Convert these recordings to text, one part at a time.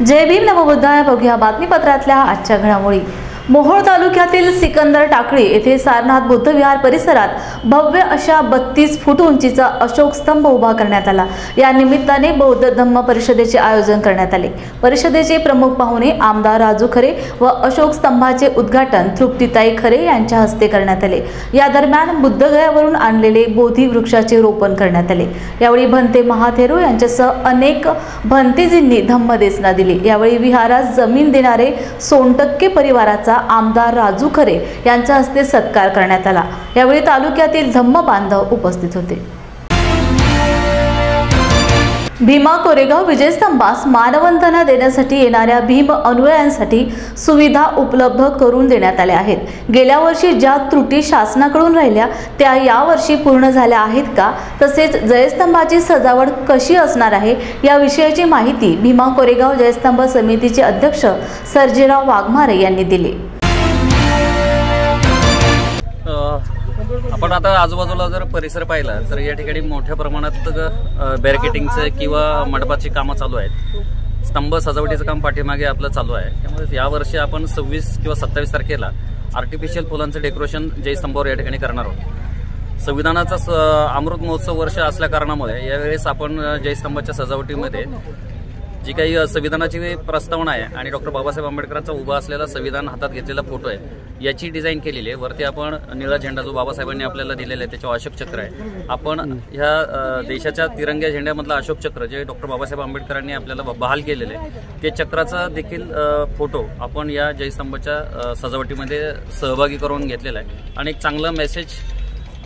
जय भीम नमोबुद्धाय. बघूया बातमीपत्रातल्या आजच्या घडामोडी. मोहोळ तालुक्यातील सिकंदर टाकळी येथे सारनाथ बुद्ध विहार परिसरात भव्य अशा 32 फूट उंचीचा अशोक स्तंभ उभा करण्यात आला. या निमित्ताने बौद्ध धम्म परिषदेचे आयोजन करण्यात आले. परिषदेचे प्रमुख पाहुणे आमदार राजू खरे व अशोक स्तंभाचे उद्घाटन तृप्तीताई खरे यांच्या हस्ते करण्यात आले. या दरम्यान बुद्धगयावरून आणलेले बोधी वृक्षाचे रोपण करण्यात आले. यावेळी भंते महाथेरो यांच्यासह अनेक भंतेजींनी धम्मदेसना दिली. यावेळी विहारास जमीन देणारे सोनटक्के परिवाराचा आमदार राजू खरे यांच्या हस्ते सत्कार करण्यात आला. यावेळी तालुक्यातील धम्म बांधव उपस्थित होते. भीमा कोरेगाव विजयस्तंभास मानवंदना देण्यासाठी येणाऱ्या भीम अनुयायांसाठी सुविधा उपलब्ध करून देण्यात आल्या आहेत. गेल्या वर्षी ज्या त्रुटी शासनाकडून राहिल्या त्या यावर्षी पूर्ण झाल्या आहेत का, तसेच जयस्तंभाची सजावट कशी असणार आहे या विषयाची माहिती भीमा कोरेगाव जयस्तंभ समितीचे अध्यक्ष सर्जेराव वाघमारे यांनी दिली. आपण आता आजूबाजूला जर परिसर पाहिला तर या ठिकाणी मोठ्या प्रमाणात बॅरिकेटिंगचं किंवा मंडपाची कामं चालू आहेत. स्तंभ सजावटीचं काम पाठीमागे आपलं चालू आहे. त्यामुळे यावर्षी आपण 26 किंवा 27 तारखेला आर्टिफिशियल फुलांचं डेकोरेशन जयस्तंभावर या ठिकाणी करणार आहोत. संविधानाचा अमृत महोत्सव वर्ष असल्या कारणामुळे यावेळेस आपण जयस्तंभाच्या सजावटीमध्ये जी काही संविधानाची प्रस्तावना आहे आणि डॉक्टर बाबासाहेब आंबेडकरांचा उभा असलेला संविधान हातात घेतलेला फोटो आहे याची डिझाईन केलेली आहे. वरती आपण निळा झेंडा जो बाबासाहेबांनी आपल्याला दिलेला आहे त्याच्यावर अशोक चक्र आहे. आपण ह्या देशाच्या तिरंग्या झेंड्यामधला अशोक चक्र जे डॉक्टर बाबासाहेब आंबेडकरांनी आपल्याला बहाल केलेले आहे ते चक्राचा देखील फोटो आपण या जयस्तंभाच्या सजावटीमध्ये सहभागी करून घेतलेला आहे आणि एक चांगला मेसेज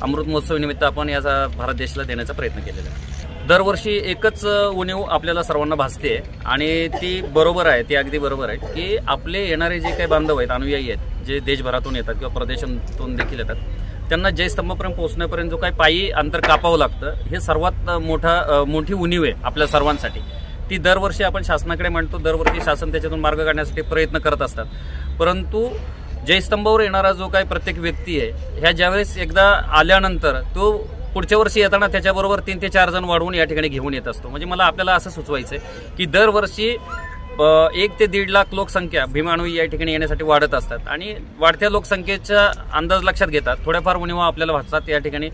अमृत महोत्सव निमित्त आपण याचा भारत देशाला देण्याचा प्रयत्न केलेला आहे. दरवर्षी एकच उणीव आपल्याला सर्वांना भासते आणि ती बरोबर आहे, ती अगदी बरोबर आहे की आपले येणारे जे काही बांधव आहेत, अनुयायी आहेत, जे देशभरातून येतात किंवा प्रदेशातून देखील येतात, त्यांना जयस्तंभापर्यंत पोहोचण्यापर्यंत जो काही पायी अंतर कापावं लागतं हे सर्वात मोठी उणीव आहे आपल्या सर्वांसाठी. ती दरवर्षी आपण शासनाकडे म्हणतो, दरवर्षी शासन त्याच्यातून मार्ग काढण्यासाठी प्रयत्न करत असतात. परंतु जयस्तंभावर येणारा जो काही प्रत्येक व्यक्ती आहे ह्या ज्यावेळेस एकदा आल्यानंतर तो पुढच्या वर्षी येताना त्याच्याबरोबर 3 ते 4 जण वाढवून या ठिकाणी घेऊन येत असतो. म्हणजे मला आपल्याला असं सुचवायचं आहे की दरवर्षी 1 ते 1.5 लाख लोकसंख्या भीमानुयायी या ठिकाणी येण्यासाठी वाढत असतात आणि वाढत्या लोकसंख्येचा अंदाज लक्षात घेतात थोड्याफार उणीवा आपल्याला भासतात. या ठिकाणी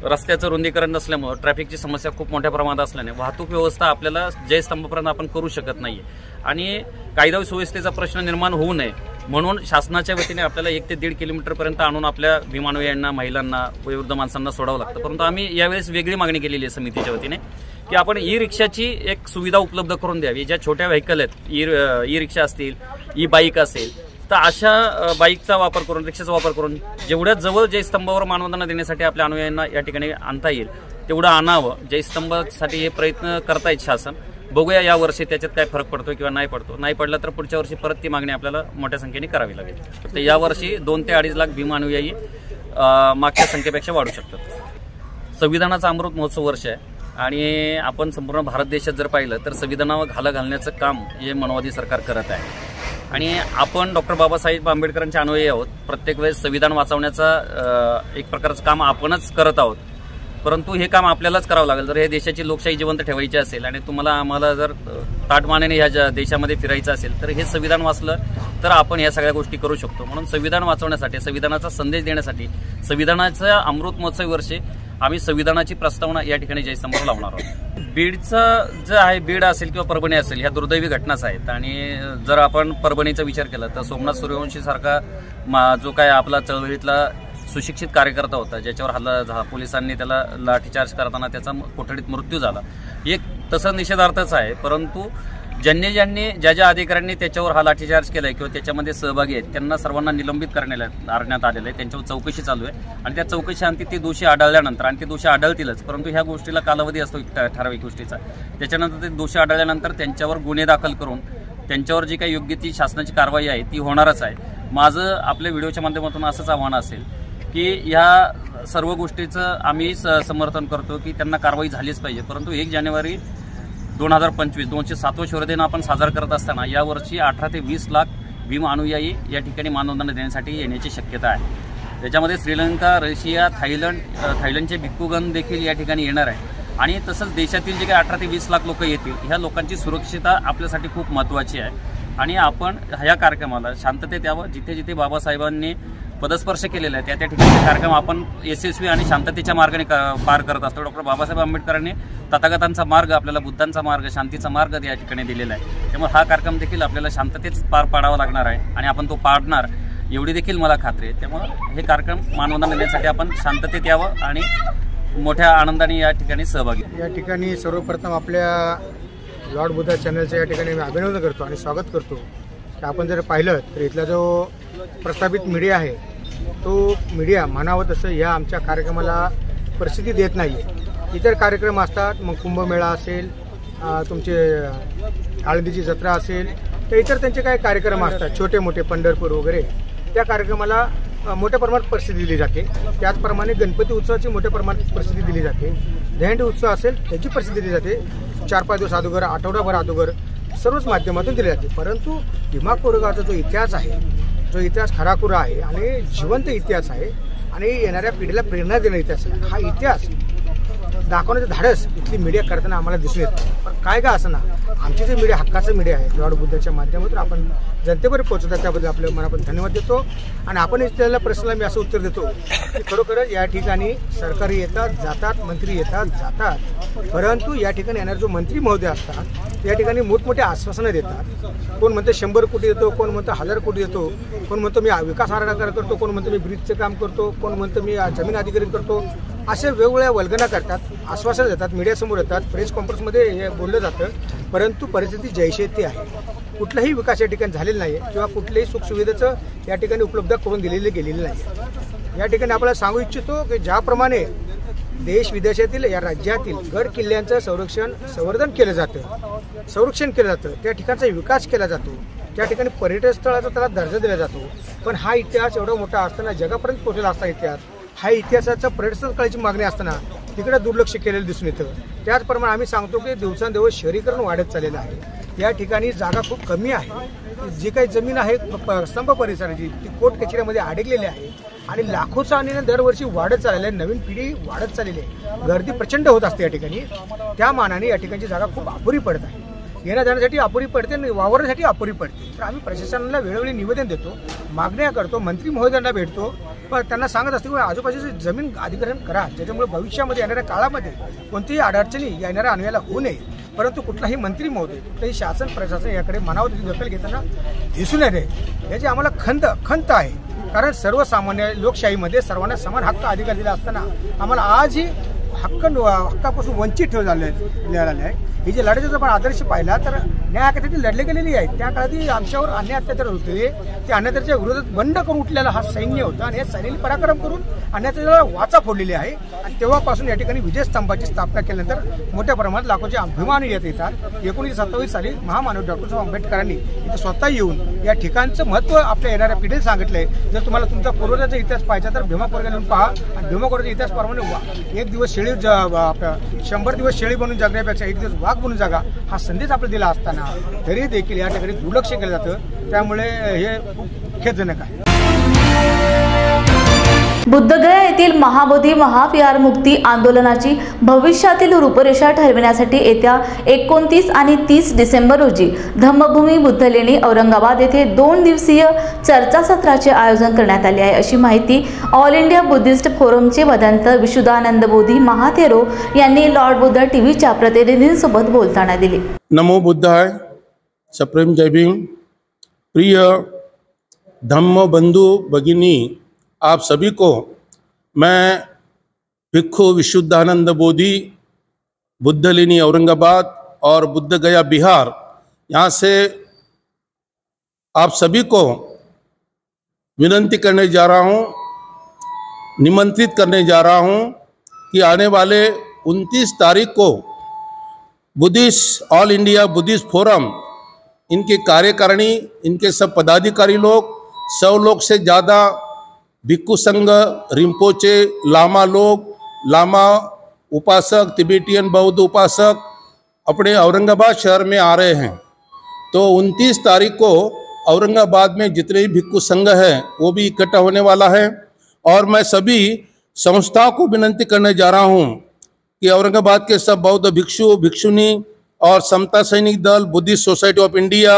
रस्त्याचं रुंदीकरण नसल्यामुळे ट्रॅफिकची समस्या खूप मोठ्या प्रमाणात असल्याने वाहतूक व्यवस्था आपल्याला जयस्तंभापर्यंत आपण करू शकत नाहीये आणि कायदा सुव्यवस्थेचा प्रश्न निर्माण होऊ नये म्हणून शासनाच्या वतीने आपल्याला 1 ते 1.5 किलोमीटरपर्यंत आणून आपल्या भीमानुयायांना, महिलांना, वयोवृद्ध माणसांना सोडावं लागतं. परंतु आम्ही यावेळेस वेगळी मागणी केलेली आहे समितीच्या वतीने की आपण ई रिक्षाची एक सुविधा उपलब्ध करून द्यावी. ज्या छोट्या व्हेकल आहेत, ई रिक्षा असतील, ई बाईक असेल, तर अशा बाईकचा वापर करून, रिक्षाचा वापर करून जेवढ्या जवळ जयस्तंभावर मानवंदना देण्यासाठी आपल्या अनुयायांना या ठिकाणी आणता येईल तेवढं आणावं. जयस्तंभासाठी हे प्रयत्न करतायत शासन. बघूया या वर्षी त्याच्यात काय फरक पडतो किंवा नाही पडतो. नाही पडला तर पुढच्या वर्षी परत ती मागणी आपल्याला मोठ्या संख्येने करावी लागेल. तर यावर्षी 2 ते 2.5 लाख भीम अनुयायी मागच्या संख्येपेक्षा वाढू शकतात. संविधानाचा अमृत महोत्सव वर्ष आहे आणि आपण संपूर्ण भारत देशात जर पाहिलं तर संविधानावर घाला घालण्याचं काम हे मानवादी सरकार करत आहे आणि आपण डॉक्टर बाबासाहेब आंबेडकरांचे अनुयायी आहोत. प्रत्येक वेळेस संविधान वाचवण्याचा एक प्रकारचं काम आपणच करत आहोत. परंतु हे काम आपल्यालाच करावं लागेल जर हे देशाची लोकशाही जिवंत ठेवायची असेल आणि तुम्हाला आम्हाला जर ताटमानेने ह्या देशामध्ये फिरायचं असेल तर हे संविधान वाचलं तर आपण या सगळ्या गोष्टी करू शकतो. म्हणून संविधान वाचवण्यासाठी, संविधानाचा संदेश देण्यासाठी संविधानाच्या अमृत महोत्सव वर्षी आम्ही संविधानाची प्रस्तावना या ठिकाणी जयस्तंभावर लावणार आहोत. बीडचं जे आहे, बीड असेल किंवा परभणी असेल, ह्या दुर्दैवी घटनाच आहेत आणि जर आपण परभणीचा विचार केला तर सोमनाथ सूर्यवंशी सारखा जो काय आपला चळवळीतला सुशिक्षित कार्यकर्ता होता ज्याच्यावर हल्ला पोलिसांनी त्याला लाठीचार्ज करताना त्याचा कोठडीत मृत्यू झाला, एक तसं निषेधार्थच आहे. परंतु ज्या अधिकाऱ्यांनी त्याच्यावर हा लाठीचार्ज केलाय किंवा त्याच्यामध्ये सहभागी आहेत त्यांना सर्वांना निलंबित करण्यात आलेलं आहे. त्यांच्यावर चौकशी चालू आहे आणि त्या चौकशीअंती ते दोषी आढळल्यानंतर, आणि ते दोषी आढळतीलच, परंतु ह्या गोष्टीला कालावधी असतो ठराविक गोष्टीचा. त्याच्यानंतर ते दोषी आढळल्यानंतर त्यांच्यावर गुन्हे दाखल करून त्यांच्यावर जी काही योग्य ती शासनाची कारवाई आहे ती होणारच आहे. माझं आपल्या व्हिडिओच्या माध्यमातून असंच आव्हान असेल की ह्या सर्व गोष्टीचं आम्ही समर्थन करतो की त्यांना कारवाई झालीच पाहिजे. परंतु 1 जानेवारी 2025 207वां शौर्यदिन आपण साजरा करत असताना यावर्षी 18 ते 20 लाख भीम अनुयायी या ठिकाणी मानवंदना देण्यासाठी येण्याची शक्यता आहे. त्याच्यामध्ये श्रीलंका, रशिया, थायलंडचे भिक्खुगण देखील या ठिकाणी येणार आहे. आणि तसंच देशातील जे काही 18 ते 20 लाख लोक येतील, ह्या लोकांची सुरक्षितता आपल्यासाठी खूप महत्त्वाची आहे. आणि आपण ह्या कार्यक्रमाला शांततेत यावं. जिथे जिथे बाबासाहेबांनी पदस्पर्श केलेला आहे त्या ठिकाणी कार्यक्रम आपण यशस्वी आणि शांततेच्या मार्गाने पार करत असतो. डॉक्टर बाबासाहेब आंबेडकरांनी तथागतांचा मार्ग, आपल्याला बुद्धांचा मार्ग, शांतीचा मार्ग या ठिकाणी दिलेला आहे. त्यामुळे हा कार्यक्रम देखील आपल्याला शांततेत पार पाडावा लागणार आहे आणि आपण तो पाडणार एवढी देखील मला खात्री आहे. त्यामुळे हे कार्यक्रम मानवंदना देण्यासाठी आपण शांततेत यावं आणि मोठ्या आनंदाने या ठिकाणी सहभागी. या ठिकाणी सर्वप्रथम आपल्या लॉर्ड बुद्धा चॅनलचं या ठिकाणी मी अभिनंदन करतो आणि स्वागत करतो की आपण जर पाहिलं तर इथला जो प्रस्थापित मीडिया आहे तो मीडिया म्हणावं तसं ह्या आमच्या कार्यक्रमाला प्रसिद्धी देत नाही आहे. इतर कार्यक्रम असतात, मग कुंभमेळा असेल, तुमचे आळंदीची जत्रा असेल, तर इतर त्यांचे काही कार्यक्रम असतात छोटे मोठे, पंढरपूर वगैरे, त्या कार्यक्रमाला मोठ्या प्रमाणात प्रसिद्धी दिली जाते. त्याचप्रमाणे गणपती उत्सवाची मोठ्या प्रमाणात प्रसिद्धी दिली जाते. दहीहंडी उत्सव असेल त्याची प्रसिद्धी दिली जाते. 4-5 दिवस अगोदर, आठवडाभर अगोदर सर्वच माध्यमातून दिली जाते. परंतु भीमा कोरेगावचा जो इतिहास आहे, जो इतिहास खराखुरा आहे आणि जिवंत इतिहास आहे आणि येणाऱ्या पिढीला प्रेरणा देणारा इतिहास आहे, हा इतिहास दाखवण्याचं धाडस इथली मीडिया करताना आम्हाला दिसून येतं. पण काय का असं ना, आमचे जे मीडिया हक्काचं मीडिया आहे लॉर्ड बुद्धाच्या माध्यमातून आपण जनतेपर्यंत पोहोचवतात, त्याबद्दल आपल्या मनापासून धन्यवाद देतो. आणि आपण इथल्या प्रश्नाला मी असं उत्तर देतो की खरोखरच या ठिकाणी सरकारी येतात जातात, मंत्री येतात जातात, परंतु या ठिकाणी येणारे जो मंत्री महोदय असतात या ठिकाणी मोठमोठे आश्वासनं देतात. कोण म्हणतं 100 कोटी देतो, कोण म्हणतं 1000 कोटी देतो, कोण म्हणतो मी विकास आराखडा करतो, कोण म्हणतं मी ब्रिजचं काम करतो, कोण म्हणतं मी जमीन अधिग्रहित करतो. असे वेगवेगळ्या वल्गना करतात, आश्वासन देतात, मीडियासमोर येतात, प्रेस कॉन्फरन्समध्ये हे बोललं जातं. परंतु परिस्थिती जैसे ती आहे. कुठलाही विकास या ठिकाणी झालेला नाही आहे किंवा कुठल्याही सुखसुविधेचं या ठिकाणी उपलब्ध करून दिलेलं गेलेलं नाही. या ठिकाणी आपल्याला सांगू इच्छितो की ज्याप्रमाणे देश विदेशातील या राज्यातील गड किल्ल्यांचं संवर्धन केलं जातं, संरक्षण केलं जातं, त्या ठिकाणचा विकास केला जातो, त्या ठिकाणी पर्यटन स्थळाचा त्याला दर्जा दिला जातो. पण हा इतिहास एवढा मोठा असताना, जगापर्यंत पोहोचलेला असता इतिहास, हा इतिहासाचा पर्यटन स्थळाची मागणी असताना तिकडे दुर्लक्ष केलेलं दिसून येतं. त्याचप्रमाणे आम्ही सांगतो की दिवसांदिवस शहरीकरण वाढत चाललेलं आहे. या ठिकाणी जागा खूप कमी आहे. जी काही जमीन आहे स्तंभ परिसराची ती कोर्ट कचेऱ्यामध्ये अडकलेली आहे आणि लाखोचा आणि दरवर्षी वाढत चाललेली आहे. नवीन पिढी वाढत चाललेली आहे. गर्दी प्रचंड होत असते या ठिकाणी. त्या मानाने या ठिकाणची जागा खूप अपुरी पडत आहे. येण्या जाण्यासाठी अपुरी पडते आणि वावरण्यासाठी अपुरी पडते. तर आम्ही प्रशासनाला वेळोवेळी निवेदन देतो, मागण्या करतो, मंत्री महोदयांना भेटतो, पण त्यांना सांगत असतो की आजूबाजूची जमीन अधिग्रहण करा, ज्याच्यामुळे भविष्यामध्ये येणाऱ्या काळामध्ये कोणतीही अडचणी येणाऱ्या अन्वयाला होऊ नये. परंतु कुठलाही मंत्री महोदय, कुठलाही शासन प्रशासन याकडे मनावर त्याची दखल घेताना दिसून येते. याची आम्हाला खंत आहे. कारण सर्वसामान्य लोकशाहीमध्ये सर्वांना समान हक्क अधिकार दिला असताना आम्हाला आजही हक्कापासून वंचित झालेला आहे. ही जे लढाईचा पण आदर्श पाहिला तर न्यायासाठी लढले गेलेली आहेत. त्या काळात आमच्यावर अन्याय अत्याचार होते, त्या अत्याचाराच्या विरोधात बंड करून उठलेला हा सैन्य होता आणि या सैन्याने पराक्रम करून अत्याचाराला वाचा फोडलेली आहे. आणि तेव्हापासून या ठिकाणी विजयस्तंभाची स्थापना केल्यानंतर मोठ्या प्रमाणात लाखोचे अभिमानी येतात. 1927 साली महामानव डॉक्टर साहेब आंबेडकरांनी इथे स्वतः येऊन या ठिकाणचं महत्त्व आपल्या येणाऱ्या पिढीला सांगितलंय. जर तुम्हाला तुमचा पूर्वजाचा इतिहास पाहायचा तर भीमा कोरेगाव येऊन पहा. आणि भीमा कोरेगावच्या इतिहासप्रमाणे एक दिवस शेळी 100 दिवस शेळी बनून जगण्यापेक्षा एक दिवस वाघ बनून जागा हा संदेश आपल्याला दिला असताना तरी देखील या ठिकाणी दुर्लक्ष केलं जातं. त्यामुळे हे खूप खेदजनक आहे. बुद्धगया येथील महाबोधी महाविहार मुक्ती आंदोलनाची भविष्यातील रूपरेषा ठरविण्यासाठी येत्या 29 आणि 30 डिसेंबर रोजी धम्मभूमी बुद्धलेणी औरंगाबाद येथे 2 दिवसीय चर्चासत्राचे आयोजन करण्यात आले आहे, अशी माहिती ऑल इंडिया बुद्धिस्ट फोरमचे वदंत विशुद्धानंद बोधी महाथेरो यांनी लॉर्ड बुद्ध टीव्हीच्या प्रतिनिधींसोबत बोलताना दिली. नमो बुद्धाय. सप्रेम जय भीम. प्रिय धम्म बंधु भगिनी, आप सभी को मैं भिक्खु विशुद्धानंद बोधी बुद्धलेनी औरंगाबाद और बुद्धगया बिहार, यहाँ से आप सभी को विनंती करने जा रहा हूँ, निमंत्रित करने जा रहा हूँ कि आने वाले 29 तारीख को Buddhist all India Buddhist forum, इनकी कार्यकारिणी, इनके सब पदाधिकारी लोग, 100 लोग से ज़्यादा भिक्खु संघ, रिम्पोचे, लामा लोग, लामा उपासक, तिबेटियन बौद्ध उपासक अपने औरंगाबाद शहर में आ रहे हैं. तो 29 तारीख को औरंगाबाद में जितने भी भिक्खु संघ है वो भी इकट्ठा होने वाला है. और मैं सभी संस्थाओं को विनंती करने जा रहा हूँ कि औरंगाबाद के सब बौद्ध भिक्षु भिक्षुनी और समता सैनिक दल, बुद्धिस्ट सोसाइटी ऑफ इंडिया,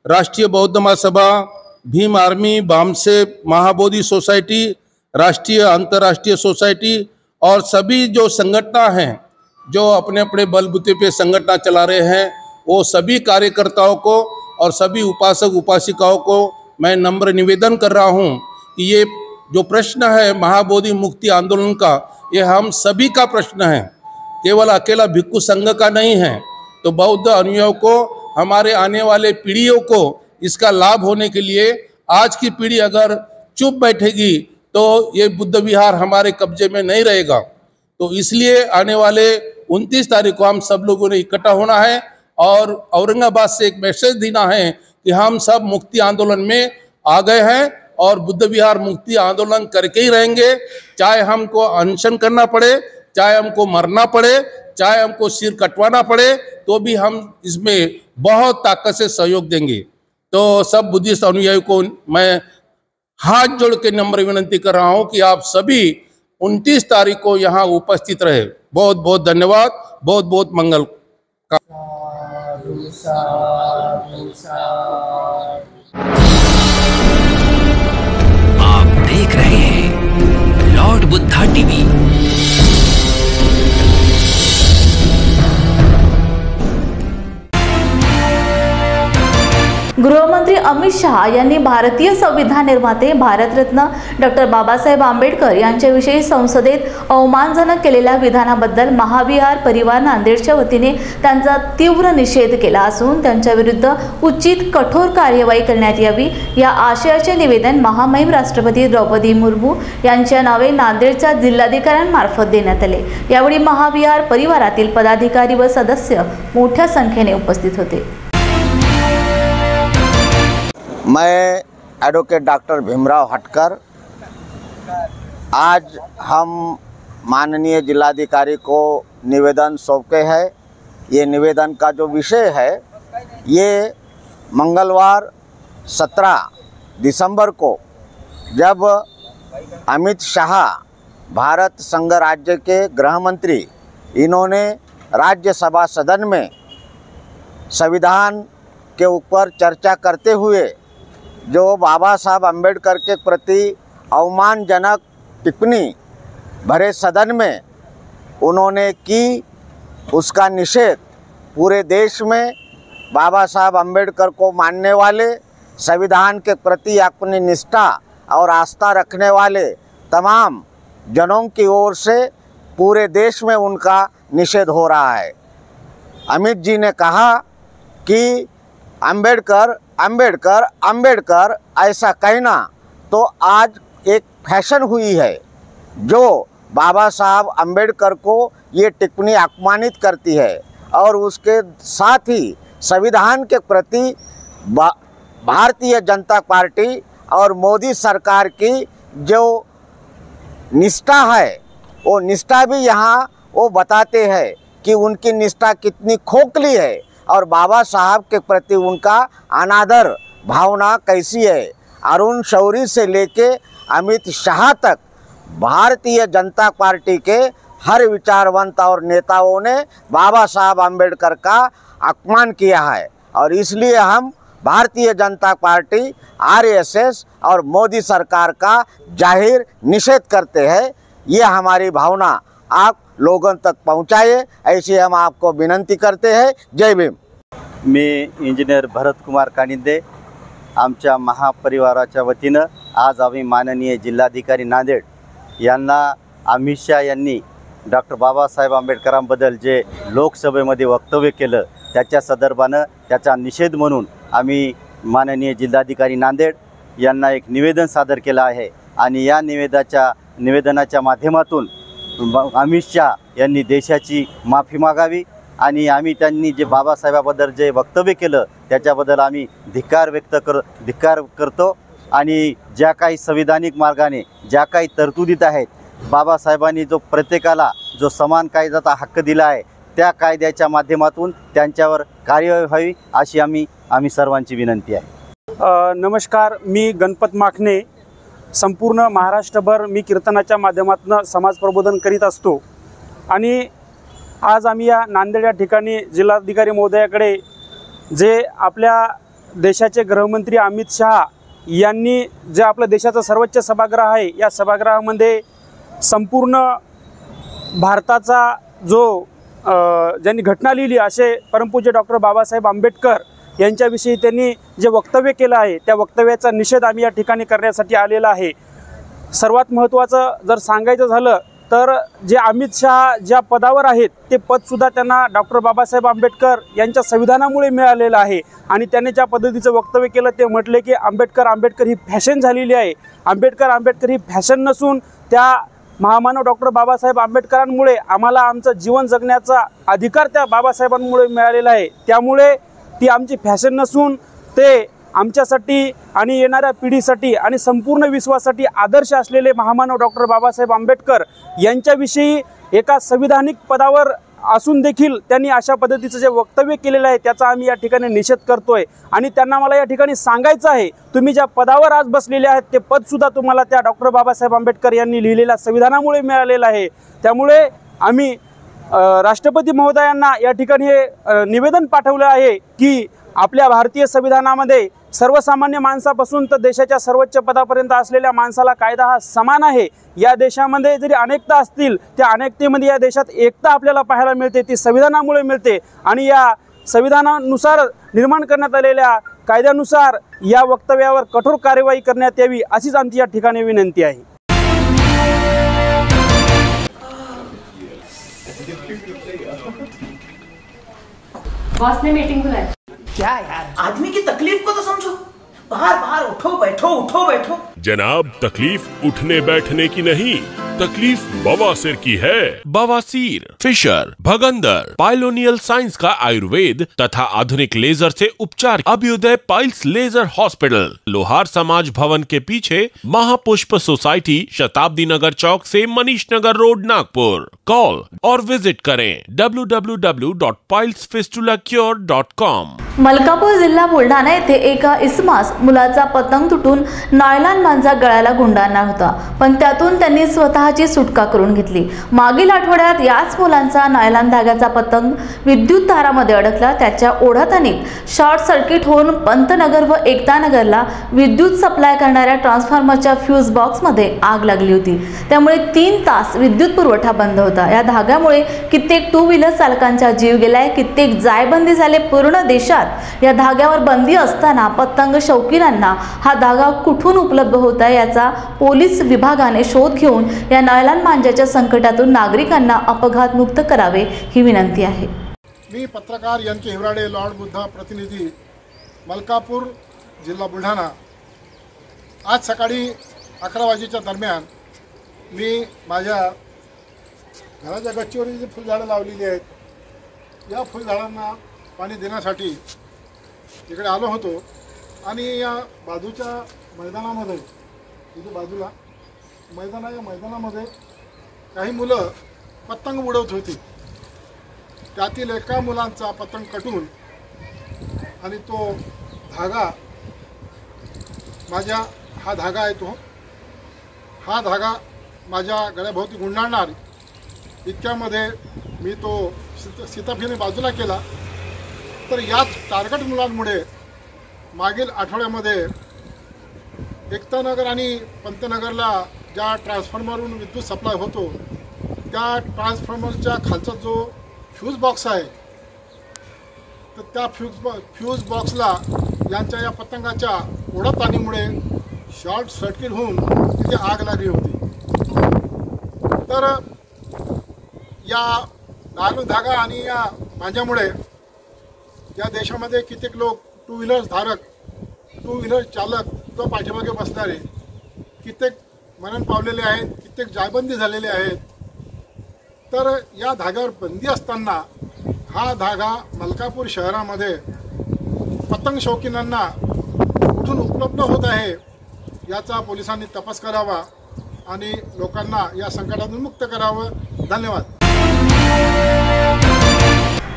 राष्ट्रीय बौद्ध महासभा, भीम आर्मी, बामसे महाबोधि सोसाइटी, राष्ट्रीय अंतर्राष्ट्रीय सोसाइटी और सभी जो संगठन हैं जो अपने अपने बलबूते पे संगठन चला रहे हैं, वो सभी कार्यकर्ताओं को और सभी उपासक उपासिकाओं को मैं नम्र निवेदन कर रहा हूँ कि ये जो प्रश्न है महाबोधि मुक्ति आंदोलन का, ये हम सभी का प्रश्न है, केवल अकेला भिक्षु संघ का नहीं है। तो बौद्ध अनुयायियों को, हमारे आने वाले पीढ़ियों को इसका लाभ होने के लिए आज की पीढ़ी अगर चुप बैठेगी तो ये बुद्ध विहार हमारे कब्जे में नहीं रहेगा। तो इसलिए आने वाले 29 तारीख को हम सब लोगों ने इकट्ठा होना है और औरंगाबाद से एक मैसेज देना है कि हम सब मुक्ति आंदोलन में आ गए हैं और बुद्ध विहार मुक्ति आंदोलन करके ही रहेंगे, चाहे हमको अनशन करना पड़े, चाहे हमको मरना पड़े, चाहे हमको सिर कटवाना पड़े, तो भी हम इसमें बहुत ताकत से सहयोग देंगे। तो सब बुद्धिस्ट अनुयायियों को मैं हाथ जोड़ के नम्र विनंती कर रहा हूं कि आप सभी 29 तारीख को यहाँ उपस्थित रहे। बहुत बहुत धन्यवाद, बहुत बहुत मंगल। आप देख रहे हैं लॉर्ड बुद्धा टीवी। गृहमंत्री अमित शहा यांनी भारतीय संविधान निर्माते भारतरत्न डॉक्टर बाबासाहेब आंबेडकर यांच्याविषयी संसदेत अवमानजनक केलेल्या विधानाबद्दल महाविहार परिवार नांदेडच्या वतीने त्यांचा तीव्र निषेध केला असून त्यांच्या विरुद्ध उचित कठोर कार्यवाही करण्यात यावी या आशयाचे निवेदन महामहिम राष्ट्रपती द्रौपदी मुर्मू यांच्या नावे नांदेडच्या जिल्हाधिकाऱ्यांमार्फत देण्यात आले। यावेळी महाविहार परिवारातील पदाधिकारी व सदस्य मोठ्या संख्येने उपस्थित होते। मैं एडवोकेट डॉक्टर भीमराव हटकर, आज हम माननीय जिलाधिकारी को निवेदन सौंपे है। ये निवेदन का जो विषय है, ये मंगलवार 17 दिसंबर को जब अमित शाह भारत संघ राज्य के गृह मंत्री, इन्होंने राज्यसभा सदन में संविधान के ऊपर चर्चा करते हुए जो बाबा साहब अम्बेडकर के प्रति अवमानजनक टिप्पणी भरे सदन में उन्होंने की, उसका निषेध पूरे देश में बाबा साहब अम्बेडकर को मानने वाले, संविधान के प्रति अपनी निष्ठा और आस्था रखने वाले तमाम जनों की ओर से पूरे देश में उनका निषेध हो रहा है। अमित जी ने कहा कि अम्बेडकर अम्बेडकर अम्बेडकर ऐसा कहना तो आज एक फैशन हुई है, जो बाबा साहब अम्बेडकर को ये टिप्पणी अपमानित करती है और उसके साथ ही संविधान के प्रति भारतीय जनता पार्टी और मोदी सरकार की जो निष्ठा है, वो निष्ठा भी यहाँ वो बताते हैं कि उनकी निष्ठा कितनी खोखली है और बाबा साहब के प्रति उनका अनादर भावना कैसी है। अरुण शौरी से लेके अमित शाह तक भारतीय जनता पार्टी के हर विचारवंत और नेताओं ने बाबा साहब अम्बेडकर का अपमान किया है और इसलिए हम भारतीय जनता पार्टी, आरएसएस और मोदी सरकार का जाहिर निषेध करते हैं। ये हमारी भावना आप लोगों तक पहुंचाए, ऐसी हम आपको विनंती करते हैं। जय भीम। मी इंजिनियर भरत कुमार कानिंदे, आमच्या महापरिवाराच्या वतीनं आज आम्ही माननीय जिल्हाधिकारी नांदेड यांना अमित शाह यांनी डॉक्टर बाबासाहेब आंबेडकरांबद्दल जे लोकसभेमध्ये वक्तव्य केलं त्याच्या संदर्भानं त्याचा निषेध म्हणून आम्ही माननीय जिल्हाधिकारी नांदेड यांना एक निवेदन सादर केलं आहे आणि या निवेदनाच्या माध्यमातून अमित शाह यांनी देशाची माफी मागावी आणि आम्ही त्यांनी जे बाबासाहेबाबद्दल जे वक्तव्य केलं त्याच्याबद्दल आम्ही धिक्कार करतो आणि ज्या काही संविधानिक मार्गाने ज्या काही तरतुदीत आहेत, बाबासाहेबांनी जो प्रत्येकाला जो समान कायद्याचा हक्क दिला आहे त्या कायद्याच्या माध्यमातून त्यांच्यावर कार्यवाही व्हावी अशी आम्ही सर्वांची विनंती आहे। नमस्कार, मी गणपत माखणे। संपूर्ण महाराष्ट्रभर मी कीर्तनाच्या माध्यमातून समाज प्रबोधन करीत असतो आणि आज आम्ही या नांदेड या ठिकाणी जिल्हाधिकारी महोदयाकडे जे आपल्या देशाचे गृहमंत्री अमित शहा यांनी जे आपल्या देशाचा सर्वोच्च सभागृह आहे या सभागृहामध्ये संपूर्ण भारताचा जो ज्यांनी घटना लिहिली असे परमपूज्य डॉक्टर बाबासाहेब आंबेडकर यांच्याविषयी त्यांनी जे वक्तव्य केलं आहे त्या वक्तव्याचा निषेध आम्ही या ठिकाणी करण्यासाठी आलेला आहे। सर्वात महत्त्वाचं जर सांगायचं झालं तर जे अमित शहा ज्या पदावर आहेत ते पदसुद्धा त्यांना डॉक्टर बाबासाहेब आंबेडकर यांच्या संविधानामुळे मिळालेलं आहे आणि त्यांनी ज्या पद्धतीचं वक्तव्य केलं ते म्हटले की आंबेडकर ही फॅशन झालेली आहे। आंबेडकर ही फॅशन नसून त्या महामानव डॉक्टर बाबासाहेब आंबेडकरांमुळे आम्हाला आमचं जीवन जगण्याचा अधिकार त्या बाबासाहेबांमुळे मिळालेला आहे। त्यामुळे ती आमची फॅशन नसून ते आमच्यासाठी आणि येणाऱ्या पिढीसाठी आणि संपूर्ण विश्वासाठी आदर्श असलेले महामानव डॉक्टर बाबासाहेब आंबेडकर यांच्याविषयी एका संविधानिक पदावर असून देखील त्यांनी अशा पद्धतीचं जे वक्तव्य केलेलं आहे त्याचा आम्ही या ठिकाणी निषेध करतोय आणि त्यांना मला या ठिकाणी सांगायचं आहे तुम्ही ज्या पदावर आज बसलेले आहेत ते पदसुद्धा तुम्हाला त्या डॉक्टर बाबासाहेब आंबेडकर यांनी लिहिलेल्या संविधानामुळे मिळालेलं आहे। त्यामुळे आम्ही राष्ट्रपती महोदयांना या ठिकाणी हे निवेदन पाठवलं आहे की आपल्या भारतीय संविधानामध्ये सर्वसामान्य माणसापासून तर देशाच्या सर्वोच्च पदापर्यंत असलेल्या माणसाला कायदा हा समान आहे। या देशामध्ये जरी अनेकता असतील त्या अनेकतेमध्ये या देशात एकता आपल्याला पाहायला मिळते, ती संविधानामुळे मिळते आणि या संविधानानुसार निर्माण करण्यात आलेल्या कायद्यानुसार या वक्तव्यावर कठोर कार्यवाही करण्यात यावी अशीच आमची या ठिकाणी विनंती आहे। बॉस ने मीटिंग बुलाई। क्या यार, आदमी की तकलीफ को तो समझो। बाहर बाहर उठो बैठो। जनाब, तकलीफ उठने बैठने की नहीं, तकलीफ बवासीर की है। बवासीर, फिशर, भगंदर, पाइलोनियल साइंस का आयुर्वेद तथा आधुनिक लेजर से उपचार। अभ्युदय पाइल्स लेजर हॉस्पिटल, लोहार समाज भवन के पीछे, महापुष्प सोसाइटी, शताब्दी नगर चौक से मनीष नगर रोड, नागपुर। कॉल और विजिट करें www.pilesfistulacure.com। मलकापूर जिल्हा बुलढाणा येथे एका इसमास मुलाचा पतंग तुटून नायलॉन मांजा गळ्याला गुंडाळणार होता, पण त्यातून त्यांनी स्वतःची सुटका करून घेतली। मागील आठवड्यात याच मुलांचा नायलॉन धाग्याचा पतंग विद्युत तारामध्ये अडकला। त्याच्या ओढाताणीत शॉर्ट सर्किट होऊन पंतनगर व एकतानगरला विद्युत सप्लाय करणाऱ्या ट्रान्सफॉर्मरच्या फ्यूज बॉक्समध्ये आग लागली होती। त्यामुळे 3 तास विद्युत पुरवठा बंद होता। या धाग्यामुळे कित्येक 2 व्हीलर चालकांचा जीव गेलाय, कित्येक जायबंदी झाले। पूर्ण देशात या धाग्यावर बंदी असताना पतंग शौकीनांना हा धागा कुठून उपलब्ध होत आहे याचा पोलीस विभागाने शोध घेऊन या नायलॉन मांजाच्या संकटातून नागरिकांना अपघात मुक्त करावे ही विनंती आहे। मी पत्रकार यांचे हिवराडे, लॉर्ड बुद्धा प्रतिनिधी, मलकापूर, जिल्हा बुलढाणा। आज सकाळी 11 वाजेच्या दरम्यान मी माझ्या घराच्या गच्चीवरील जी फुलझाडं लावलेली आहेत या फुलझाडांना पाणी देण्यासाठी इकडे आलो होतो आणि या बाजूच्या मैदानामध्ये इथे बाजूला मैदानामध्ये काही मुलं पतंग उडवत होती। त्यातील एका मुलांचा पतंग कटून आणि तो धागा हा धागा आहे तो हा धागा माझ्या गळ्याभोवती गुंडाळणार इतक्यामध्ये मी तो सीताफीने बाजूला केला। तर याच टार्गेट मुलांमुळे मागील आठवड्यामध्ये एकतानगर आणि पंतनगरला ज्या ट्रान्सफॉर्मरवरून विद्युत सप्लाय होतो त्या ट्रान्सफॉर्मरच्या खालचा जो फ्यूज बॉक्स आहे तर त्या फ्यूज बॉक्सला यांच्या या पतंगाच्या ओढाताणीमुळे शॉर्ट सर्किट होऊन तिथे आग लागली होती। तर या नायलॉन धागा आणि या मांजामुळे या देशामध्ये कित्येक लोक 2 व्हीलर धारक, 2 व्हीलर चालक तो पाठीमागे बसणारे कित्येक मरण पावलेले आहेत, कित्येक जायबंदी झालेले आहेत। तर या धाग्यावर बंदी असताना हा धागा मलकापूर शहरामध्ये पतंग शौकीनांना कुठून उपलब्ध होत आहे याचा पोलिसांनी तपास करावा आणि लोकांना या संकटातून मुक्त करावं। धन्यवाद।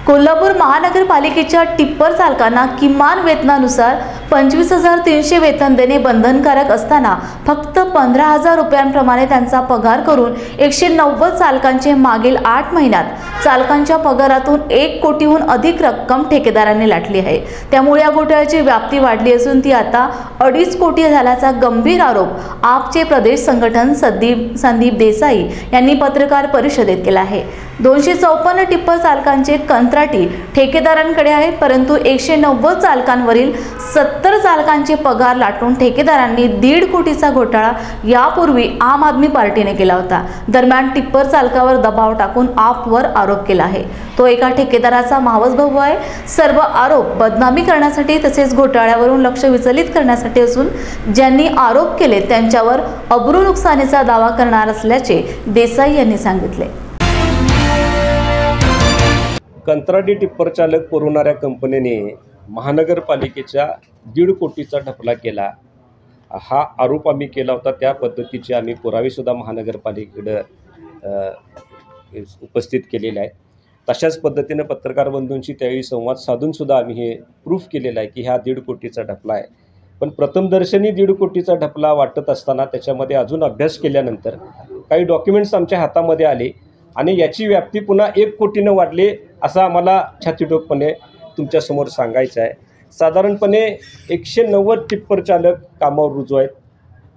कोल्हापूर महानगरपालिकेच्या टिप्पर चालकांना किमान वेतनानुसार 25,300 वेतन देणे बंधनकारक असताना फक्त 15,000 रुपयांप्रमाणे त्यांचा पगार करून 190 चालकांचे मागील 8 महिन्यात चालकांच्या पगारातून 1 कोटीहून अधिक रक्कम ठेकेदारांनी लाटली आहे। त्यामुळे या घोटाळ्याची व्याप्ती वाढली असून ती आता 2.5 कोटी झाल्याचा गंभीर आरोप आपचे प्रदेश संघटन संदीप देसाई यांनी पत्रकार परिषदेत केला आहे। 254 टिप्पर चालकांचे कंत्राटी ठेकेदारांकडे आहेत, परंतु 190 चालकांवरील 70 चालकांचे पगार लाटून ठेकेदारांनी 1.5 कोटीचा घोटाळा यापूर्वी आम आदमी पार्टीने केला होता। दरम्यान टिप्पर चालकावर दबाव टाकून आपवर आरोप केला आहे। तो एका ठेकेदाराचा मावस भाऊ आहे। सर्व आरोप बदनामी करण्यासाठी तसेच घोटाळ्यावरून लक्ष विचलित करण्यासाठी असून ज्यांनी आरोप केले त्यांच्यावर अब्रू नुकसानीचा दावा करणार असल्याचे देसाई यांनी सांगितले। कंत्राटी टिप्पर चालक पुरवणाऱ्या कंपनीने महानगरपालिकेच्या 1.5 कोटीचा ढपला केला, हा आरोप आम्ही केला होता। त्या पद्धतीचे आम्ही पुरावेसुद्धा महानगरपालिकेकडे उपस्थित केलेले आहेत। तशाच पद्धतीने पत्रकार बंधूंशी त्यावेळी संवाद साधूनसुद्धा आम्ही हे प्रूफ केलेलं आहे की हा 1.5 कोटीचा ढपला आहे। पण प्रथमदर्शनी 1.5 कोटीचा ढपला वाटत असताना त्याच्यामध्ये अजून अभ्यास केल्यानंतर काही डॉक्युमेंट्स आमच्या हातामध्ये आले आणि याची व्याप्ती पुन्हा 1 कोटीनं वाढली असं आम्हाला छातीठोकपणे तुमच्यासमोर सांगायचं आहे। साधारणपणे 190 टिप्पर चालक कामावर रुजू आहेत।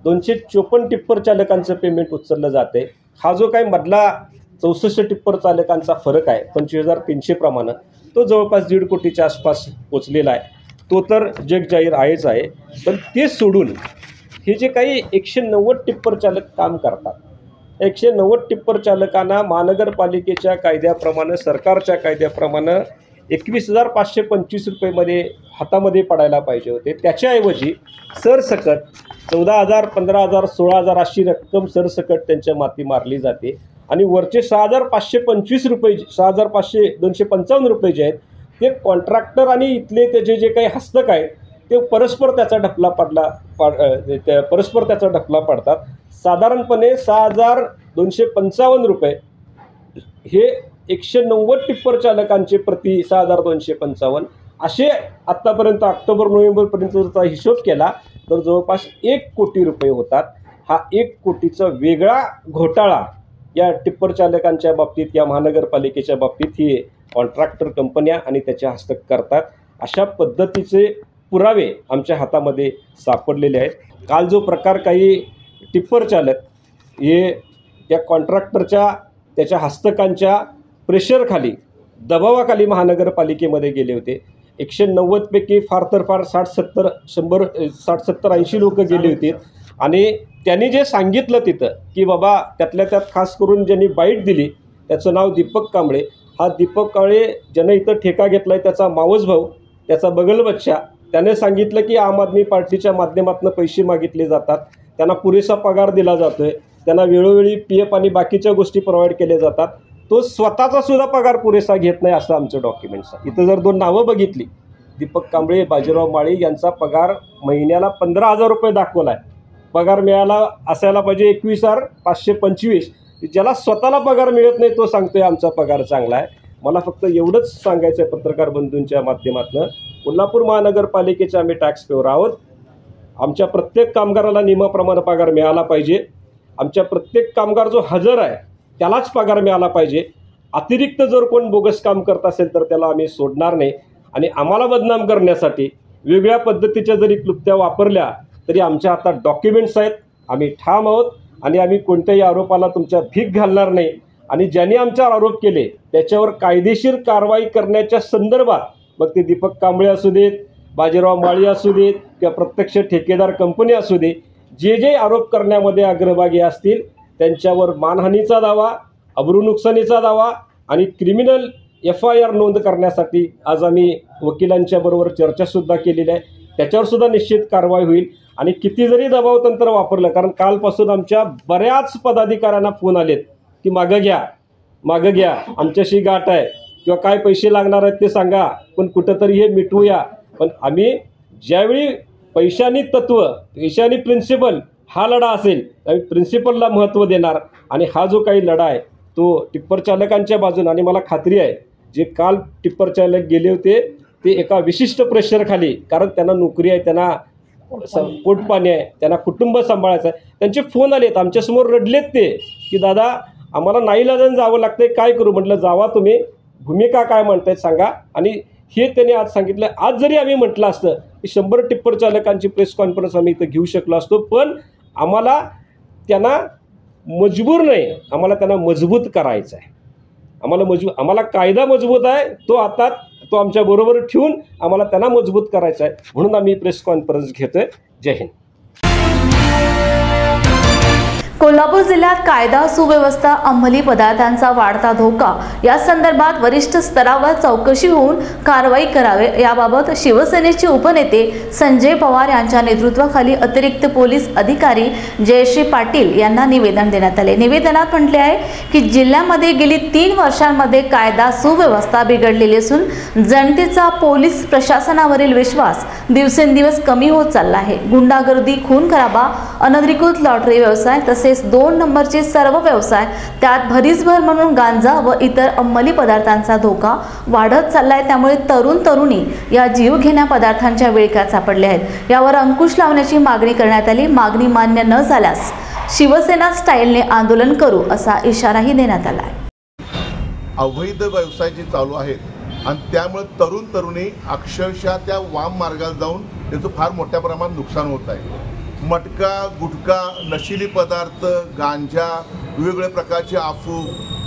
254 टिप्पर चालकांचं पेमेंट उचललं जाते। हा जो काही मधला 64 टिप्पर चालकांचा फरक आहे 25,300 प्रमाणे, तो जवळपास 1.5 कोटीच्या आसपास पोचलेला आहे। तो तर जगजाहीर आहेच आहे। पण ते सोडून हे जे काही 190 टिप्पर चालक काम करतात, 190 टिप्पर चालकांना महानगरपालिकेच्या कायद्याप्रमाणे, सरकारच्या कायद्याप्रमाणे 21,525 रुपयेमध्ये हातामध्ये पडायला पाहिजे होते। त्याच्याऐवजी सरसकट 14,000, 15,000, 16,000 अशी रक्कम सरसकट त्यांच्या माती मारली जाते आणि वरचे 6,525 रुपये, 6,255 रुपये जे आहेत ते कॉन्ट्रॅक्टर आणि इथले त्याचे जे काही हस्तक आहेत ते परस्पर त्याचा ढपला पडतात। साधारणपणे 6,255 रुपये हे 190 टिप्पर चालकांचे प्रति 6,255 असे आत्तापर्यंत ऑक्टोबर नोव्हेंबरपर्यंतचा हिशोब केला तर जवळपास 1 कोटी रुपये होतात। हा 1 कोटीचा वेगळा घोटाळा या टिप्पर चालकांच्या बाबतीत, या महानगरपालिकेच्या बाबतीत ही कॉन्ट्रॅक्टर कंपन्या आणि त्याचे हस्तक करतात। अशा पद्धतीचे पुरावे आमच्या हातामध्ये सापडलेले आहेत। काल जो प्रकार काही टिप्पर चालक हे त्या कॉन्ट्रॅक्टरच्या, त्याच्या हस्तकांच्या प्रेशरखाली, दबावाखाली महानगरपालिकेमध्ये गेले होते। 190 पैकी फार तर फार 60-70, 100, 60-70-80 लोक गेले होते आणि त्यांनी जे सांगितलं तिथं की बाबा त्यातल्या त्यात खास करून ज्यांनी बाईट दिली त्याचं नाव दीपक कांबळे। हा दीपक कांबळे ज्यानं इथं ठेका घेतला आहे त्याचा मावस भाऊ, त्याचा बगल बच्चा, त्याने सांगितलं की आम आदमी पार्टीच्या माध्यमातून पैसे मागितले जातात, त्यांना पुरेसा पगार दिला जातो आहे, त्यांना वेळोवेळी PF आणि बाकीच्या गोष्टी प्रोव्हाइड केल्या जातात, तो स्वतःचा सुद्धा पगार पुरेसा घेत नाही असं आमचं डॉक्युमेंट्स आहे। इथं जर 2 नावं बघितली, दीपक कांबळे, बाजीराव माळी यांचा पगार महिन्याला 15,000 रुपये दाखवला आहे। पगार मिळाला असायला पाहिजे 21,525, ज्याला स्वतःला पगार मिळत नाही तो सांगतोय आमचा पगार चांगला आहे। मला फक्त एवढंच सांगायचं आहे पत्रकार बंधूंच्या माध्यमातून, कोल्हापूर महानगरपालिकेचे आम्ही टॅक्स पेवर आहोत। आमच्या प्रत्येक कामगाराला नियमाप्रमाणे पगार मिळाला पाहिजे। आमच्या प्रत्येक कामगार जो हजर आहे त्यालाच पगार मिळाला पाहिजे। अतिरिक्त जर कोण बोगस काम करत असेल तर त्याला आम्ही सोडणार नाही आणि आम्हाला बदनाम करण्यासाठी वेगळ्या पद्धतीच्या जरी क्लुप्त्या वापरल्या तरी आमच्या हातात डॉक्युमेंट्स आहेत। आम्ही ठाम आहोत आणि आम्ही कोणत्याही आरोपाला तुमच्या भीक घालणार नाही आणि ज्यांनी आमच्यावर आरोप केले त्याच्यावर कायदेशीर कारवाई करण्याच्या संदर्भात, मग ते दीपक कांबळे असू देत, बाजीराव माळी असू देत किंवा प्रत्यक्ष ठेकेदार कंपनी असू दे, जे जे आरोप करण्यामध्ये अग्रभागी असतील त्यांच्यावर मानहानीचा दावा, अब्रू नुकसानीचा दावा आणि क्रिमिनल FIR नोंद करण्यासाठी आज आम्ही वकिलांच्या बरोबर चर्चासुद्धा केलेली आहे। त्याच्यावरसुद्धा निश्चित कारवाई होईल आणि किती जरी दबाव तंत्र वापरलं, कारण कालपासून आमच्या बऱ्याच पदाधिकाऱ्यांना फोन आलेत की मागं घ्या, आमच्याशी गाठ आहे किंवा काय पैसे लागणार आहेत ते सांगा, पण कुठंतरी हे मिटवूया। पण आम्ही ज्यावेळी पैशानी तत्व, पैशानी प्रिन्सिपल हा लढा असेल आम्ही प्रिन्सिपलला महत्त्व देणार आणि हा जो काही लढा आहे तो टिप्पर चालकांच्या बाजूने, आणि मला खात्री आहे जे काल टिप्पर चालक गेले होते ते एका विशिष्ट प्रेशरखाली, कारण त्यांना नोकरी आहे, त्यांना पोटपाणी आहे, त्यांना कुटुंब सांभाळायचं आहे, त्यांचे फोन आलेत, आमच्यासमोर रडलेत ते की दादा आम्हाला नाईलाजाने जावं लागतंय, काय करू. म्हटलं जावा तुम्ही, भूमिका काय म्हणतायत सांगा. आणि हे त्यांनी आज सांगितलं. आज जरी आम्ही म्हटलं असतं की 100 टिप्पर चालकांची प्रेस कॉन्फरन्स आम्ही इथं घेऊ शकलो असतो, पण आम्हाला त्यांना मजबूर नाही, आम्हाला त्यांना मजबूत करायचं आहे. आम्हाला कायदा मजबूत आहे, तो आमच्याबरोबर ठेवून आम्हाला त्यांना मजबूत करायचं आहे, म्हणून आम्ही प्रेस कॉन्फरन्स घेतोय. जय हिंद. कोल्हापूर जिल्ह्यात कायदा सुव्यवस्था, अंमली पदार्थांचा वाढता धोका या संदर्भात वरिष्ठ स्तरावर चौकशी होऊन कारवाई करावे याबाबत शिवसेनेचे उपनेते संजय पवार यांच्या नेतृत्वाखाली अतिरिक्त पोलीस अधिकारी जयश्री पाटील यांना निवेदन देण्यात आले. निवेदनात म्हटले आहे की जिल्ह्यामध्ये गेली 3 वर्षांमध्ये कायदा सुव्यवस्था बिघडलेली असून जनतेचा पोलीस प्रशासनावरील विश्वास दिवसेंदिवस कमी होत चालला आहे. गुंडागर्दी, खून खराबा, अनधिकृत लॉटरी व्यवसाय तसेच 2 नंबरचे सर्व व्यवसाय, त्यात भरीसभर म्हणून गांजा व इतर अंमली पदार्थांचा धोका वाढत चाललाय. त्यामुळे तरुणी या जीवघेण्या पदार्थांच्या विळख्यात सापडले आहेत. यावर अंकुश लावण्याची मागणी करण्यात आली. मागणी मान्य न झाल्यास शिवसेना स्टाईलने आंदोलन करू असा इशाराही देण्यात आला आहे. अवैध व्यवसाय जे चालू आहेत आणि त्यामुळे तरुणी अक्षरशः त्या वाम मार्गाला जाऊन त्याचं फार मोठ्या प्रमाणात नुकसान होत आहे. मटका, गुटखा, नशिली पदार्थ, गांजा, वेगवेगळ्या प्रकारचे अफू,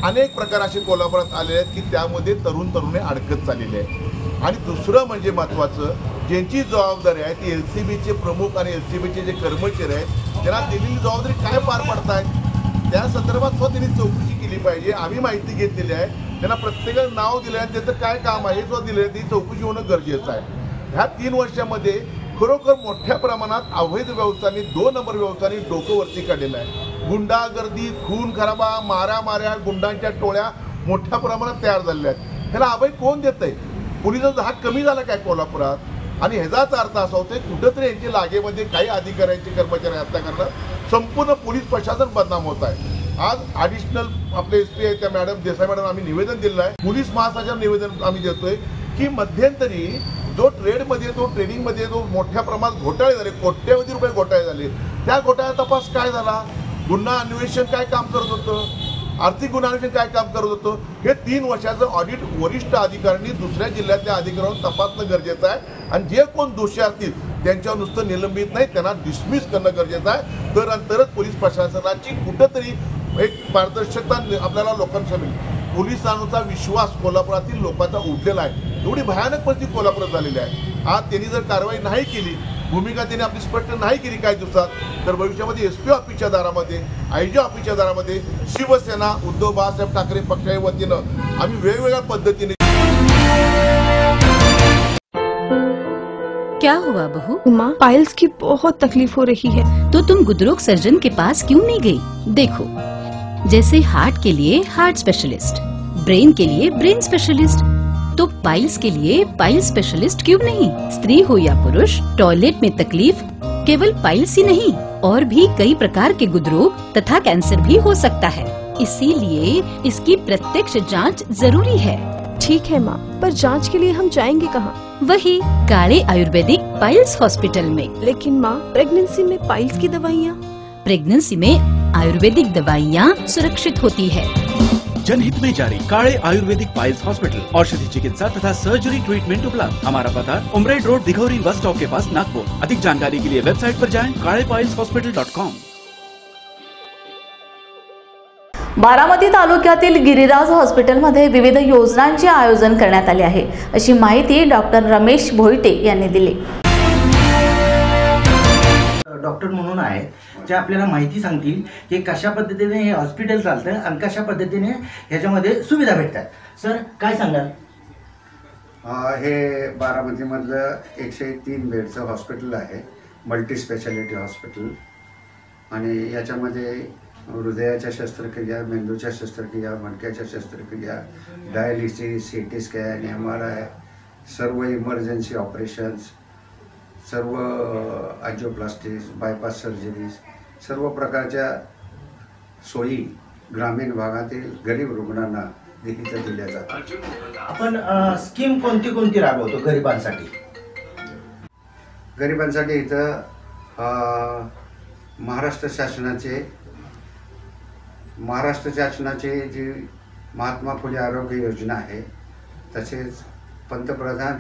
अनेक प्रकार असे कोल्हापुरात आलेले आहेत की त्यामध्ये तरुणी अडकत चाललेले आहेत. आणि दुसरं म्हणजे महत्त्वाचं, ज्यांची जबाबदारी आहे ती LCBचे प्रमुख आणि LCBचे जे कर्मचारी आहेत त्यांना दिलेली जबाबदारी काय पार पाडतायत त्या संदर्भात सुद्धा त्यांनी चौकशी केली पाहिजे. आम्ही माहिती घेतलेली आहे, त्यांना प्रत्येकाला नाव दिलं आहे, त्याचं काय काम आहे सुद्धा दिलं आहे, ती चौकशी होणं गरजेचं आहे. ह्या 3 वर्षामध्ये खरोखर मोठ्या प्रमाणात अवैध व्यवसायाने, 2 नंबर व्यवसायाने डोकं वरती काढलेलं आहे. गुंडागर्दी, खून खराबा, माऱ्या गुंडांच्या टोळ्या मोठ्या प्रमाणात तयार झालेल्या आहेत. ह्याला अभय कोण देत आहे? पोलिसांचा हात कमी झाला काय कोल्हापुरात? आणि ह्याचाच अर्थ असा होतोय कुठंतरी यांच्या लागेमध्ये काही अधिकाऱ्यांचे, कर्मचारी हत्या करणं, संपूर्ण पोलीस प्रशासन बदनाम होत आहे. आज ॲडिशनल आपले SP आहेत त्या मॅडम देसाई मॅडम आम्ही निवेदन दिलेलं आहे. पोलीस महासंचालक निवेदन आम्ही देतोय की मध्यंतरी जो ट्रेडिंगमध्ये जो मोठ्या प्रमाणात घोटाळे झाले, कोट्यवधी रुपये घोटाळे झाले, त्या घोटाळ्याचा तपास काय झाला? गुन्हा अन्वेषण काय काम करत होतं? आर्थिक गुन्हा अन्वेषण काय काम करत होतं? हे 3 वर्षाचं ऑडिट वरिष्ठ अधिकाऱ्यांनी दुसऱ्या जिल्ह्यातल्या अधिकाऱ्यांवर तपासणं गरजेचं आहे. आणि जे कोण दोषी असतील त्यांच्यावर नुसतं निलंबित नाही, त्यांना डिसमिस करणं गरजेचं आहे. तरच पोलीस प्रशासनाची कुठंतरी एक पारदर्शकता आपल्याला लोकांसमोर मिळेल. पोलिसांचा विश्वास कोल्हापुरातील लोकांचा उडलेला आहे. एवढी भयानक परिस्थिती कोल्हापुरात झालेली आहे. आज त्यांनी जर कारवाई नाही केली, भूमिका त्यांनी आपली स्पष्ट नाही केली काही दिवसात, तर भविष्यामध्ये SP ऑफिसच्या दारामध्ये, IG ऑफिसच्या दारामध्ये शिवसेना, उद्धव बाळासाहेब ठाकरे पक्षाच्या वतीनं आम्ही वेगवेगळ्या पद्धतीने. क्या हुआ बहू? माँ, पाइल्स की बहुत तकलीफ हो रही है। तो तुम गुदरोग सर्जन के पास क्यों नहीं गई? देखो, जैसे हार्ट के लिए हार्ट स्पेशलिस्ट, ब्रेन के लिए ब्रेन स्पेशलिस्ट, तो पाइल्स के लिए पाइल्स स्पेशलिस्ट क्यों नहीं? स्त्री हो या पुरुष, टॉयलेट में तकलीफ केवल पाइल्स ही नहीं, और भी कई प्रकार के गुदरोग तथा कैंसर भी हो सकता है। इसीलिए इसकी प्रत्यक्ष जांच जरूरी है। ठीक है माँ, पर जांच के लिए हम जाएंगे कहाँ? वही काले आयुर्वेदिक पाइल्स हॉस्पिटल में। लेकिन माँ, प्रेगनेंसी में पाइल्स की दवाइयाँ? प्रेगनेंसी में आयुर्वेदिक दवाइयाँ सुरक्षित होती है। जनहित में जारी काले आयुर्वेदिक पाइल्स हॉस्पिटल, औषधि चिकित्सा तथा सर्जरी ट्रीटमेंट उपलब्ध। हमारा पता उमरेड रोड, दिघौरी बस स्टॉप के पास, नागपुर। अधिक जानकारी के लिए वेबसाइट पर जाएं kalepailshospital.com। बारामती तालुक्यातील गिरिराज हॉस्पिटलमध्ये विविध योजनांचे आयोजन करण्यात आले आहे, अशी माहिती डॉक्टर रमेश भोईटे यांनी दिली। डॉक्टर म्हणून आहे जे आपल्याला माहिती सांगतील की कशा पद्धतीने हे हॉस्पिटल चालतं आणि कशा पद्धतीने ह्याच्यामध्ये सुविधा भेटतात। सर काय सांगाल? हे बारामतीमधलं 103 बेडचं हॉस्पिटल आहे, मल्टी स्पेशालिटी हॉस्पिटल, आणि याच्यामध्ये हृदयाच्या शस्त्रक्रिया, मेंदूच्या शस्त्रक्रिया, मणक्याच्या शस्त्रक्रिया, डायलिसिस, CT स्कॅन, MRI, सर्व इमर्जन्सी ऑपरेशन्स, सर्व अँजिओप्लास्टीज, बायपास सर्जरीज, सर्व प्रकारच्या सोयी ग्रामीण भागातील गरीब रुग्णांना इथं दिल्या जातात. आपण स्कीम कोणती कोणती राबवतो गरिबांसाठी? गरिबांसाठी इथं महाराष्ट्र शासनाचे जी महात्मा फुले आरोग्य योजना आहे, तसेच पंतप्रधान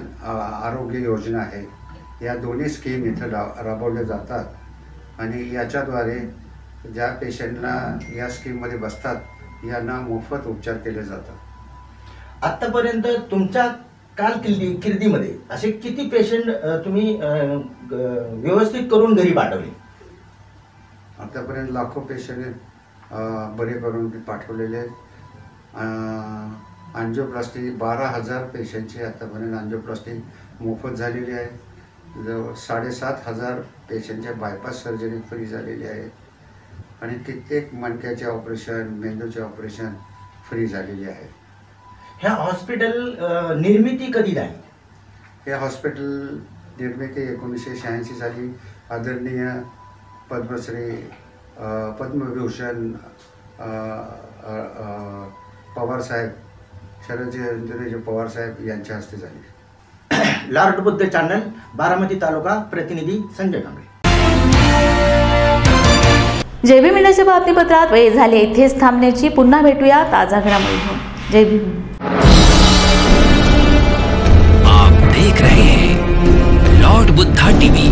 आरोग्य योजना आहे, या दोन्ही स्कीम इथं राबवल्या जातात आणि याच्याद्वारे ज्या पेशंटला या स्कीममध्ये बसतात यांना मोफत उपचार केले जातात. आत्तापर्यंत तुमच्या कारकिर्दीमध्ये असे किती पेशंट तुम्ही व्यवस्थित करून घरी पाठवले? आतापर्यंत लाखो पेशंट बरे करून पाठवलेले आहेत. अँजिओप्लास्टी 12,000 पेशंटची आतापर्यंत अँजिओप्लास्टी मोफत झालेली आहे. जवळ 7,500 पेशंटच्या बायपास सर्जरी फ्री झालेली आहे आणि कित्येक मणक्याचे ऑपरेशन, मेंदूचे ऑपरेशन फ्री झालेली आहे. ह्या हॉस्पिटल निर्मिती कधी झाली? हे हॉस्पिटल निर्मिती 1986 साली आदरणीय पद्मश्री पद्मभूषण पवारसाहेब, शरदचंद्रजी पवारसाहेब यांच्या हस्ते झाली. लॉर्ड बुद्ध चॅनल, बारामती तालुका, प्रतिनिधी संजय कांबळे. जय भीम इंडियाच्या बातमीपत्रात वेळ झाली इथेच थांबण्याची. पुन्हा भेटूया ताजा घडामोडी घेऊन. जय भीम. आप देख रहे हैं लॉर्ड बुद्धा टीवी.